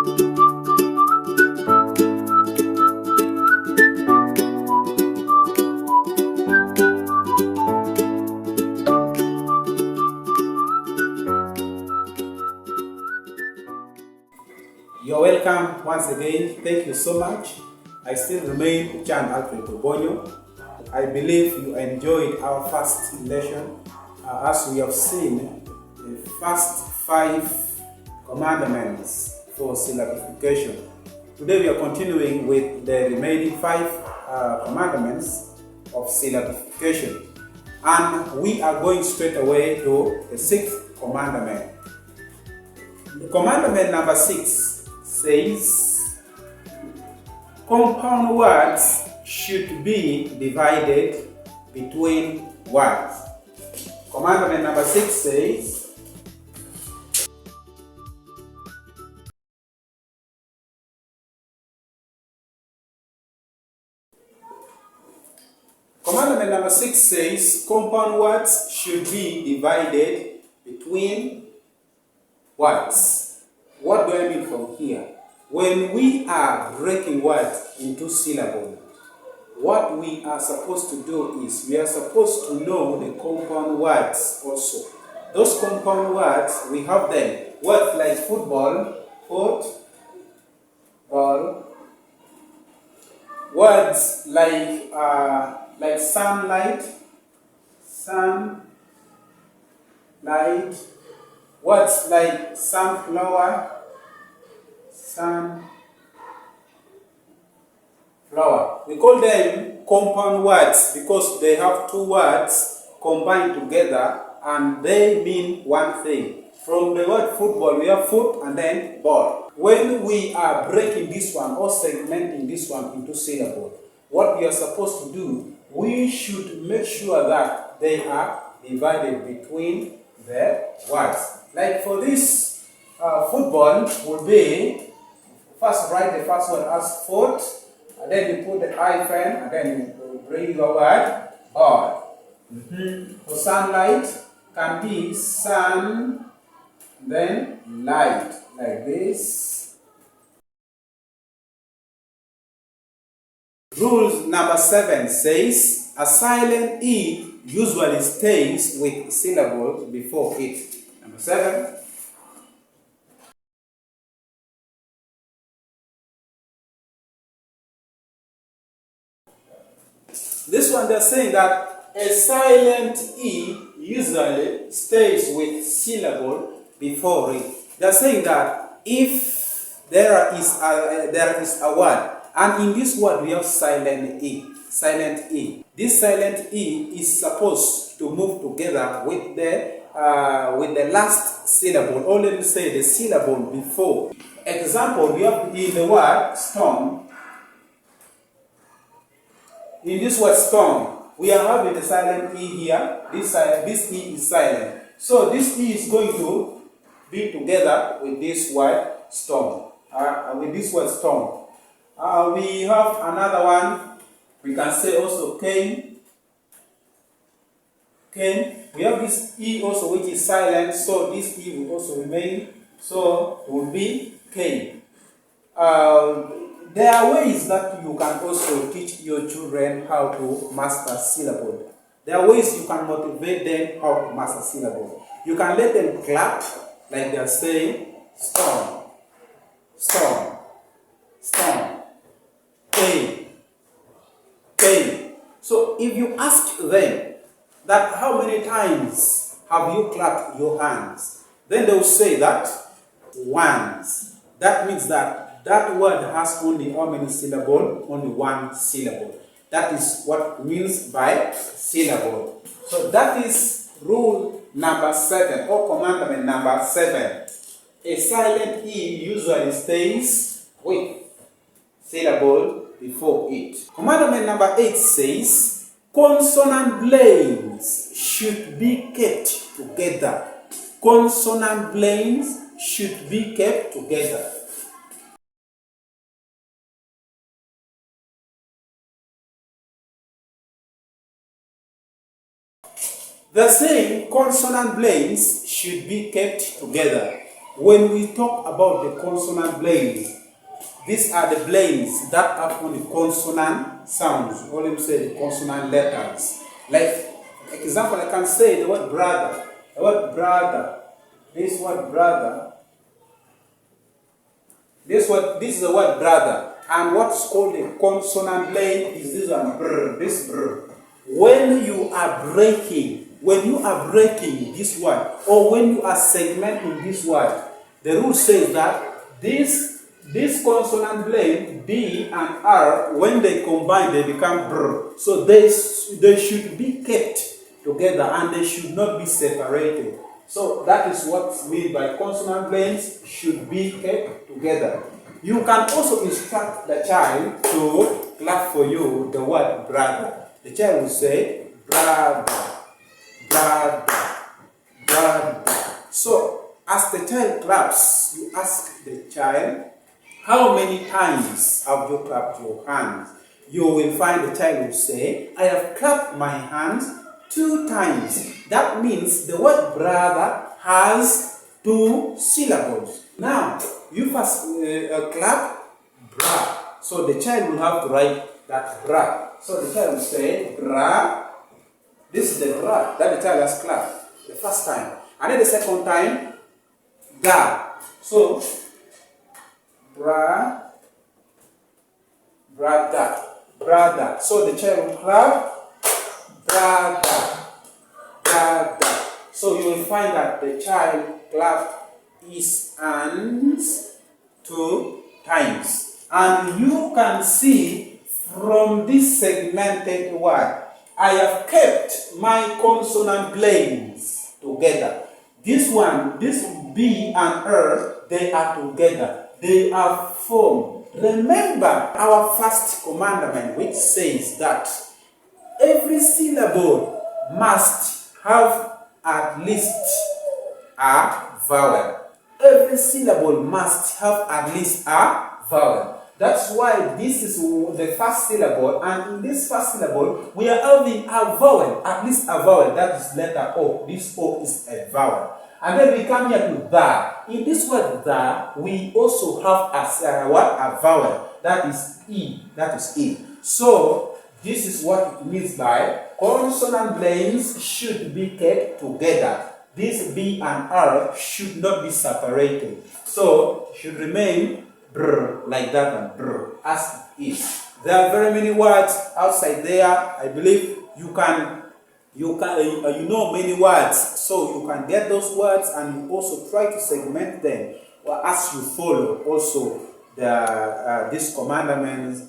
You're welcome once again. Thank you so much. I still remain 𝐏𝐀𝐑𝐓. I believe you enjoyed our first lesson as we have seen the first 5 commandments for syllabification. Today we are continuing with the remaining 5 commandments of syllabification, and we are going straight away to the 6th commandment. The commandment number 6 says compound words should be divided between words. Commandment number 6 says Commandment number 6 says compound words should be divided between words. What do I mean from here? When we are breaking words into syllables, what we are supposed to do is we are supposed to know the compound words also. Those compound words, we have them. Words like football, football. Words like sunlight, sunlight. Words like sunflower, sunflower. We call them compound words because they have 2 words combined together and they mean one thing. From the word football, we have foot and then ball. When we are breaking this one or segmenting this one into syllables, what we are supposed to do, we should make sure that they are divided between the words. Like for this, football would be, first write the first word as foot, and then you put the hyphen, and then you bring the word ball. For sunlight, can be sun, then light, like this. Rule number 7 says a silent E usually stays with syllables before it. Number 7. This one, they're saying that a silent E usually stays with syllable before it. They're saying that if there is a word, and in this word we have silent E. This silent E is supposed to move together with the last syllable, or let me say the syllable before. Example, we have in the word storm. In this word storm, we are having the silent E here. This E is silent. So this E is going to be together with this word storm. We have another one. We can say also came. We have this E also which is silent, so this E will also remain. So it will be came. There are ways that you can also teach your children how to master syllables. There are ways you can motivate them how to master syllables. You can let them clap like they are saying storm, storm, storm, came. So if you ask them that how many times have you clapped your hands, then they will say that once. That means that word has only how many syllables? Only 1 syllable. That is what it means by syllable. So that is rule number 7 or commandment number 7. A silent E usually stays with syllable before it. Commandment number 8 says consonant lanes should be kept together. Consonant lanes should be kept together. The same consonant lanes should be kept together. when we talk about the consonant blends, these are the blends that have only consonant sounds, or let me say the consonant letters. Like example, I can say the word brother. The word brother. This word brother. This is the word brother. And what's called a consonant blend is this one, brr, this brr. When you are breaking this word, or when you are segmenting this word, the rule says that this consonant blend, B and R, when they combine, they become brr. So they should be kept together and they should not be separated. So that is what's meant by consonant blends should be kept together. You can also instruct the child to clap for you the word brother. The child will say brother, brother, brother. So as the child claps, you ask the child, how many times have you clapped your hands? You will find the child will say, I have clapped my hands 2 times. That means the word brother has 2 syllables. Now, you first clap bra. So the child will have to write that bra. So the child will say bra. This is the bra that the child has clapped the first time. And then the second time, ga. So, bra, brother, brother. So the child will clap brother, brother. So you will find that the child clapped his hands 2 times. And you can see from this segmented word, I have kept my consonant blends together. This one, this B and R, they are together. They are formed. Remember our first commandment, which says that every syllable must have at least a vowel. Every syllable must have at least a vowel. That's why this is the first syllable, and in this first syllable, we are having a vowel, at least a vowel, that is letter O. This O is a vowel. And then we come here to the. In this word the, we also have a vowel, that is E. That is E. So, this is what it means by consonant blends should be kept together. This B and R should not be separated. So, it should remain brr, like that and brr, as it is. There are very many words outside there. I believe you know many words, so you can get those words and you also try to segment them as you follow also these commandments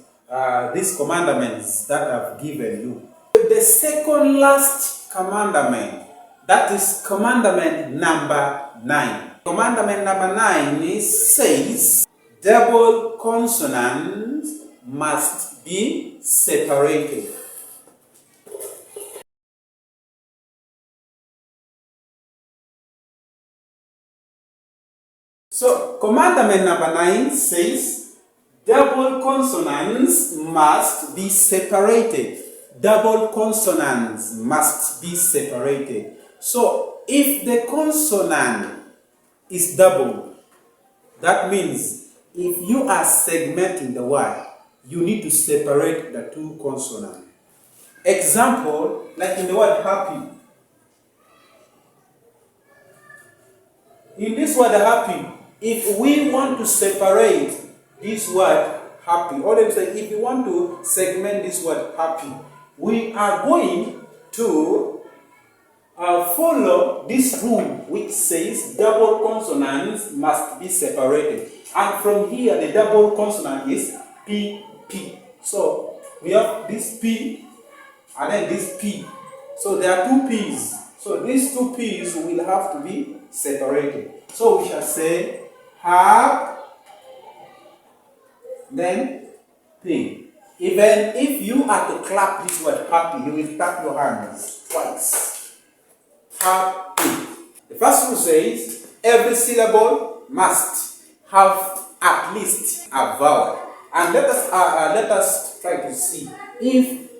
that I've given you. The second last commandment, that is commandment number 9. Commandment number 9 says double consonants must be separated. So, commandment number 9 says double consonants must be separated. Double consonants must be separated. So, if the consonant is double, that means if you are segmenting the word, you need to separate the 2 consonants. Example, like in the word happy. In this word happy, if we want to separate this word happy, or let me say, if you want to segment this word happy, we are going to follow this rule which says double consonants must be separated. And from here, the double consonant is P, P. So, we have this P and then this P. So, there are 2 P's. So, these 2 P's will have to be separated. So, we shall say hap, then P. Even if you are to clap this word happy, you will tap your hands twice. Happy. The first rule says every syllable must have at least a vowel. And let us try to see if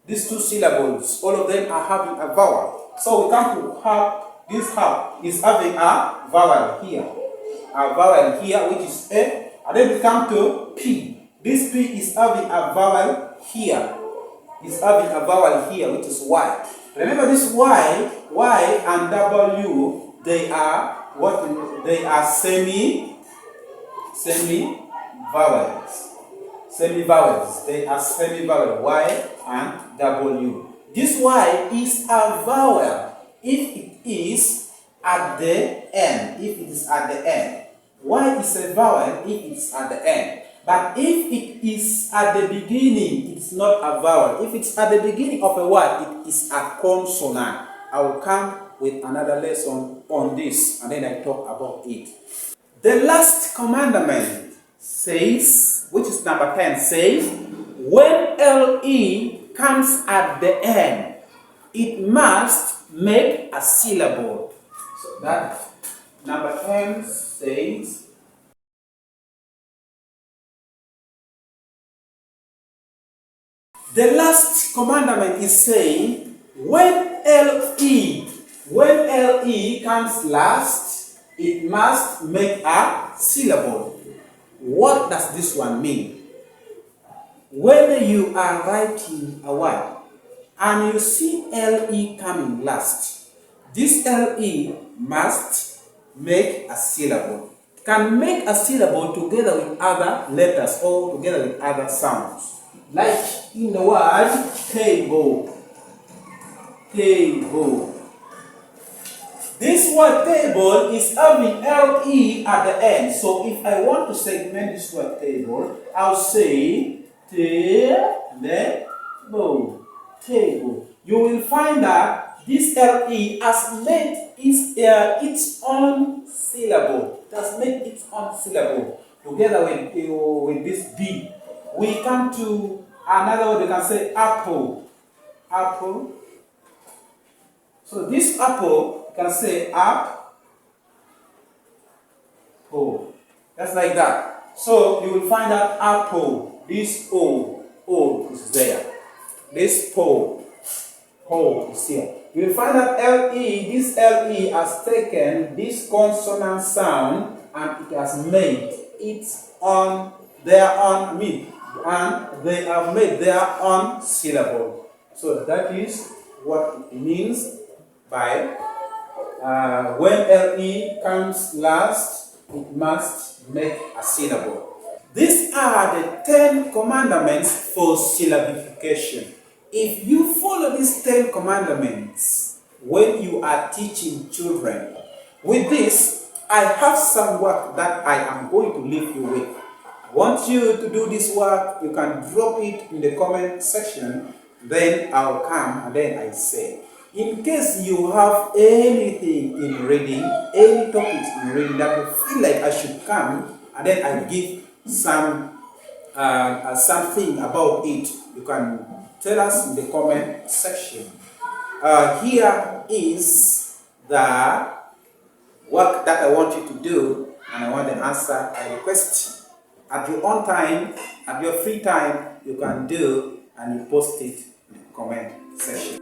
these 2 syllables, all of them are having a vowel. So we come to hap. This hap is having a vowel here. a vowel here, which is A, and then we come to P. This P is having a vowel here. It's having a vowel here, which is Y. Remember this Y and W, they are what? They are semi-vowels. Semi-vowels. They are semi-vowel, Y and W. This Y is a vowel if it is at the end. If it is at the end. Y is a vowel if it is at the end. But if it is at the beginning, it's not a vowel. If it's at the beginning of a word, it is a consonant. I will come with another lesson on this, and then I talk about it. The last commandment says, which is number 10, says, when LE comes at the end, it must make a syllable. So that number 10 says, the last commandment is saying, when LE comes last, it must make a syllable. What does this one mean? When you are writing a word and you see LE coming last, this LE must make a syllable. It can make a syllable together with other letters or together with other sounds. Like in the word table. Table. This word table is having LE at the end. So if I want to segment this word table, I'll say table. Table. You will find that this LE has made its own syllable. It has made its own syllable together with this B. We come to another word. We can say apple. Apple. So this apple, you can say up. Oh, that's like that. So you will find that apple. This O is there. This O is here. You will find that LE. This LE has taken this consonant sound and it has made its own, their own meaning. And they have made their own syllable. So that is what it means by when LE comes last, it must make a syllable. These are the 10 commandments for syllabification. If you follow these 10 commandments when you are teaching children, with this, I have some work that I am going to leave you with. I want you to do this work. You can drop it in the comment section. Then I'll come and then I say. In case you have anything in reading, any topics in reading that you feel like I should come, and then I give something about it, you can tell us in the comment section. Here is the work that I want you to do, and I want to answer a request. At your own time, at your free time, you can do, and you post it in the comment section.